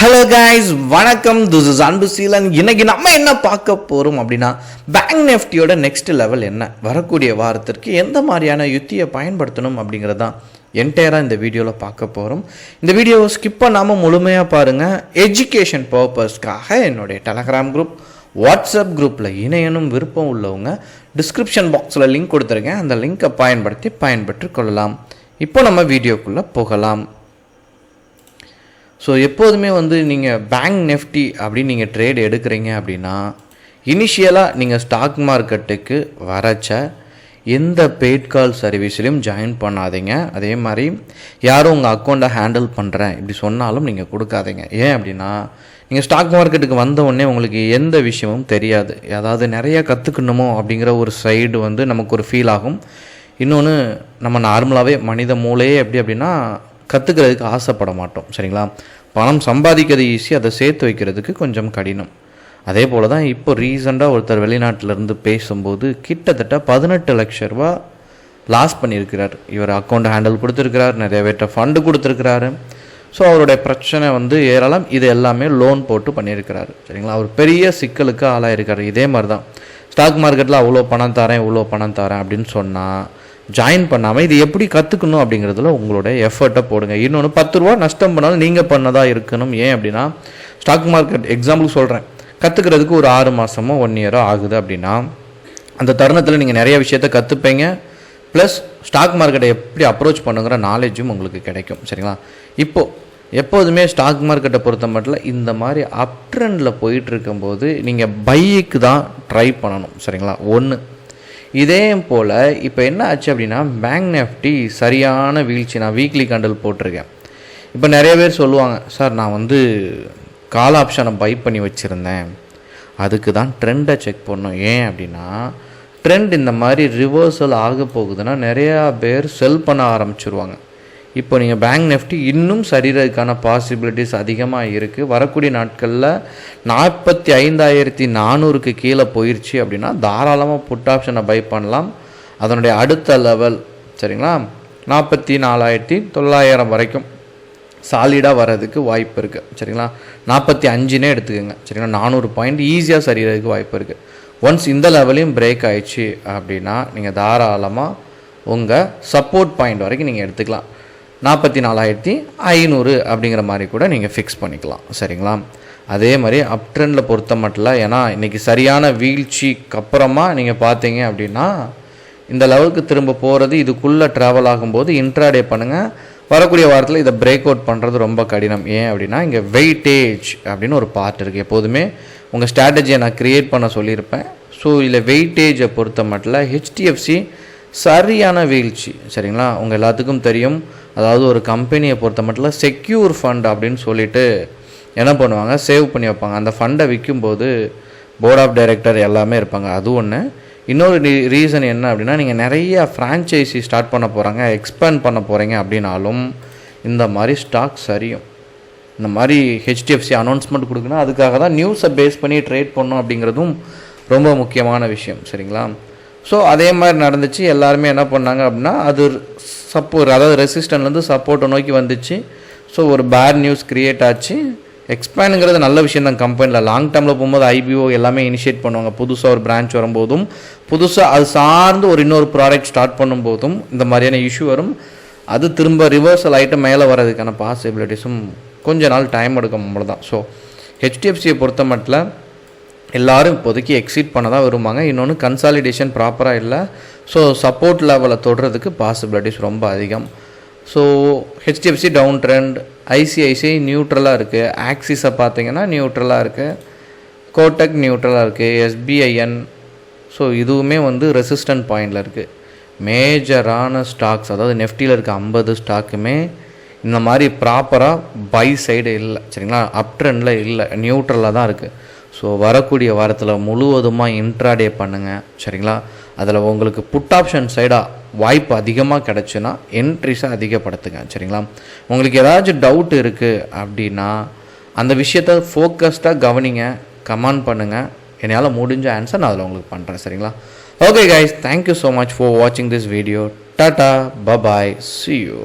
Hello guys, வணக்கம். This is அன்பு சீலன். இன்னைக்கு நம்ம என்ன பார்க்க போகிறோம் அப்படின்னா, பேங்க் நிஃப்டியோட நெக்ஸ்ட் லெவல் என்ன, வரக்கூடிய வாரத்திற்கு எந்த மாதிரியான யுத்தியை பயன்படுத்தணும் அப்படிங்கிறது தான் என்டையராக இந்த வீடியோவில் பார்க்க போகிறோம். இந்த வீடியோவை ஸ்கிப் பண்ணாமல் முழுமையாக பாருங்கள். எஜுகேஷன் பர்பஸ்க்காக என்னுடைய டெலகிராம் குரூப், வாட்ஸ்அப் குரூப்பில் இணையனும் விருப்பம் உள்ளவங்க டிஸ்கிரிப்ஷன் பாக்ஸில் லிங்க் கொடுத்துருக்கேன். அந்த லிங்கை பயன்படுத்தி பயன்பெற்று கொள்ளலாம். இப்போ நம்ம வீடியோக்குள்ளே போகலாம். ஸோ எப்போதுமே நீங்கள் பேங்க் நிஃப்டி அப்படின்னு நீங்கள் ட்ரேட் எடுக்கிறீங்க அப்படின்னா, இனிஷியலாக நீங்கள் ஸ்டாக் மார்க்கெட்டுக்கு வரச்ச எந்த பெய்ட் கால் சர்வீஸ்லையும் ஜாயின் பண்ணாதீங்க. அதே மாதிரி யாரும் உங்கள் அக்கௌண்ட்டை ஹேண்டில் பண்ணுறேன் இப்படி சொன்னாலும் நீங்கள் கொடுக்காதீங்க. ஏன் அப்படின்னா, நீங்கள் ஸ்டாக் மார்க்கெட்டுக்கு வந்த உடனே உங்களுக்கு எந்த விஷயமும் தெரியாது. அதாவது நிறைய கற்றுக்கணுமோ அப்படிங்கிற ஒரு சைடு நமக்கு ஒரு ஃபீல் ஆகும். இன்னொன்று, நம்ம நார்மலாகவே மனித மூளையே எப்படி அப்படின்னா கற்றுக்கிறதுக்கு ஆசைப்பட மாட்டோம். சரிங்களா? பணம் சம்பாதிக்கிறது ஈஸி, அதை சேர்த்து வைக்கிறதுக்கு கொஞ்சம் கடினம். அதே போல் தான் இப்போ ரீசெண்டாக ஒருத்தர் வெளிநாட்டிலேருந்து பேசும்போது கிட்டத்தட்ட 18 லட்ச ரூபா லாஸ் பண்ணியிருக்கிறார். இவர் அக்கௌண்ட் ஹேண்டில் கொடுத்துருக்கிறார், நிறைய பேர்ட்ட ஃபண்டு கொடுத்துருக்கிறாரு. ஸோ அவருடைய பிரச்சனை ஏராளம். இது எல்லாமே லோன் போட்டு பண்ணியிருக்கிறாரு. சரிங்களா? அவர் பெரிய சிக்கலுக்கு ஆளாயிருக்காரு. இதே மாதிரி தான் ஸ்டாக் மார்க்கெட்டில் அவ்வளோ பணம் தரேன் இவ்வளோ பணம் தரேன் அப்படின்னு சொன்னால் ஜாயின் பண்ணாமல் இது எப்படி கற்றுக்கணும் அப்படிங்கிறதுல உங்களோட எஃபர்ட்டை போடுங்க. இன்னொன்று, 10 ரூபா நஷ்டம் பண்ணாலும் நீங்கள் பண்ணதாக இருக்கணும். ஏன் அப்படின்னா, ஸ்டாக் மார்க்கெட் எக்ஸாம்பிள் சொல்கிறேன், கற்றுக்கிறதுக்கு ஒரு 6 மாதமோ 1 இயரோ ஆகுது அப்படின்னா, அந்த தருணத்தில் நீங்கள் நிறைய விஷயத்த கற்றுப்பீங்க. ப்ளஸ் ஸ்டாக் மார்க்கெட்டை எப்படி அப்ரோச் பண்ணுங்கிற நாலேஜும் உங்களுக்கு கிடைக்கும். சரிங்களா? இப்போது எப்போதுமே ஸ்டாக் மார்க்கெட்டை பொறுத்த மட்டும் இந்த மாதிரி அப் ட்ரெண்டில் போயிட்டு இருக்கும்போது நீங்கள் பைக்கு தான் ட்ரை பண்ணணும். சரிங்களா? ஒன்று. இதே போல் இப்போ என்ன ஆச்சு அப்படின்னா, பேங்க் நிஃப்டி சரியான வீழ்ச்சி. நான் வீக்லி கேண்டில் போட்டிருக்கேன். இப்போ நிறைய பேர் சொல்லுவாங்க, சார் நான் கால் ஆப்ஷனை பை பண்ணி வச்சுருந்தேன், அதுக்கு தான் ட்ரெண்டை செக் பண்ணோம். ஏன் அப்படின்னா, ட்ரெண்ட் இந்த மாதிரி ரிவர்சல் ஆக போகுதுன்னா நிறையா பேர் செல் பண்ண ஆரம்பிச்சிருவாங்க. இப்போ நீங்கள் பேங்க் நிஃப்டி இன்னும் சரிகிறதுக்கான பாசிபிலிட்டிஸ் அதிகமாக இருக்குது. வரக்கூடிய நாட்களில் 45,400க்கு கீழே போயிடுச்சு அப்படின்னா தாராளமாக புட் ஆப்ஷனை பை பண்ணலாம். அதனுடைய அடுத்த லெவல், சரிங்களா, 44,900 வரைக்கும் சாலிடாக வர்றதுக்கு வாய்ப்பு இருக்குது. சரிங்களா? 45னே எடுத்துக்கோங்க. சரிங்களா? 400 பாயிண்ட் ஈஸியாக சரிகிறதுக்கு வாய்ப்பு இருக்குது. ஒன்ஸ் இந்த லெவலையும் பிரேக் ஆயிடுச்சு அப்படின்னா நீங்கள் தாராளமாக உங்கள் சப்போர்ட் பாயிண்ட் வரைக்கும் நீங்கள் எடுத்துக்கலாம். 44,500 அப்படிங்கிற மாதிரி கூட நீங்கள் ஃபிக்ஸ் பண்ணிக்கலாம். சரிங்களா? அதே மாதிரி அப் ட்ரெண்டில் பொறுத்த மட்டும், ஏன்னா இன்றைக்கி சரியான வீழ்ச்சிக்கு அப்புறமா நீங்கள் பார்த்தீங்க அப்படின்னா இந்த லெவலுக்கு திரும்ப போகிறது, இதுக்குள்ளே ட்ராவல் ஆகும்போது இன்ட்ராடே பண்ணுங்கள். வரக்கூடிய வாரத்தில் இதை பிரேக் அவுட் பண்ணுறது ரொம்ப கடினம். ஏன் அப்படின்னா, இங்கே வெயிட்டேஜ் அப்படின்னு ஒரு பார்ட் இருக்குது. எப்போதுமே உங்கள் ஸ்ட்ராட்டஜியை நான் க்ரியேட் பண்ண சொல்லியிருப்பேன். ஸோ இதில் வெயிட்டேஜை பொறுத்த மட்டும் ஹெச்டிஎஃப்சி சரியான வீழ்ச்சி. சரிங்களா? உங்கள் எல்லாத்துக்கும் தெரியும். அதாவது ஒரு கம்பெனியை பொறுத்த மட்டும் செக்யூர் ஃபண்ட் அப்படின்னு சொல்லிட்டு என்ன பண்ணுவாங்க, சேவ் பண்ணி வைப்பாங்க. அந்த ஃபண்டை விற்கும்போது போர்ட் ஆஃப் டைரக்டர் எல்லாமே இருப்பாங்க. அது ஒன்று. இன்னொரு ரீசன் என்ன அப்படின்னா, நீங்கள் நிறைய ஃப்ரான்ச்சைசி ஸ்டார்ட் பண்ண போகிறாங்க, எக்ஸ்பேண்ட் பண்ண போகிறீங்க அப்படின்னாலும் இந்த மாதிரி ஸ்டாக் சரியும். இந்த மாதிரி ஹெச்டிஎஃப்சி அனௌன்ஸ்மெண்ட் கொடுக்கணும். அதுக்காக தான் நியூஸை பேஸ் பண்ணி ட்ரேட் பண்ணணும் அப்படிங்கிறதும் ரொம்ப முக்கியமான விஷயம். சரிங்களா? ஸோ அதே மாதிரி நடந்துச்சு. எல்லாருமே என்ன பண்ணாங்க அப்படின்னா, அது அதாவது ரெசிஸ்டன்ட்லேருந்து சப்போர்ட்டை நோக்கி வந்துச்சு. ஸோ ஒரு பேட் நியூஸ் க்ரியேட் ஆச்சு. எக்ஸ்பேண்டுங்கிறது நல்ல விஷயம் தான். கம்பெனியில் லாங் டேர்மில் போகும்போது ஐபிஓ எல்லாமே இனிஷியேட் பண்ணுவாங்க. புதுசாக ஒரு பிரான்ச் வரும்போதும், புதுசாக அது சார்ந்து ஒரு இன்னொரு ப்ராடக்ட் ஸ்டார்ட் பண்ணும்போதும் இந்த மாதிரியான இஷ்யூ வரும். அது திரும்ப ரிவர்சல் ஆகிட்டு மேலே வர்றதுக்கான பாசிபிலிட்டிஸும் கொஞ்ச நாள் டைம் எடுக்கும். அவ்வளோதான். ஸோ ஹெச்டிஎஃப்சியை பொறுத்த மட்டும் எல்லோரும் இப்போதைக்கு எக்ஸிட் பண்ண தான் விரும்புவாங்க. இன்னொன்று, கன்சாலிடேஷன் ப்ராப்பராக இல்லை. ஸோ சப்போர்ட் லெவலை தொடுறதுக்கு பாசிபிலிட்டிஸ் ரொம்ப அதிகம். So HDFC down trend, ICICI நியூட்ரலாக இருக்குது, ஆக்சிஸை பார்த்தீங்கன்னா நியூட்ரலாக இருக்குது, கோட்டக் நியூட்ரலாக இருக்குது, எஸ்பிஐஎன் ஸோ இதுவுமே ரெசிஸ்டன்ட் பாயிண்டில் இருக்குது. மேஜரான ஸ்டாக்ஸ், அதாவது நெஃப்டியில் இருக்க 50 ஸ்டாக்குமே இந்த மாதிரி ப்ராப்பராக பை சைடு இல்லை. சரிங்களா? அப் ட்ரெண்டில் இல்லை, நியூட்ரலாக தான் இருக்குது. ஸோ வரக்கூடிய வாரத்தில் முழுவதுமாக இன்ட்ராடே பண்ணுங்கள். சரிங்களா? அதில் உங்களுக்கு புட் ஆப்ஷன் சைடாக வாய்ப்பு அதிகமாக கிடச்சுன்னா என்ட்ரிஸை அதிகப்படுத்துங்க. சரிங்களா? உங்களுக்கு ஏதாச்சும் டவுட் இருக்குது அப்படின்னா அந்த விஷயத்தை ஃபோக்கஸ்டாக கவனிங்க, கமெண்ட் பண்ணுங்கள். என்னால் முடிஞ்ச ஆன்சர் நான் அதில் உங்களுக்கு பண்ணுறேன். சரிங்களா? Okay guys, thank you so much for வாட்சிங் திஸ் வீடியோ. டாட்டா, பபாய், see you.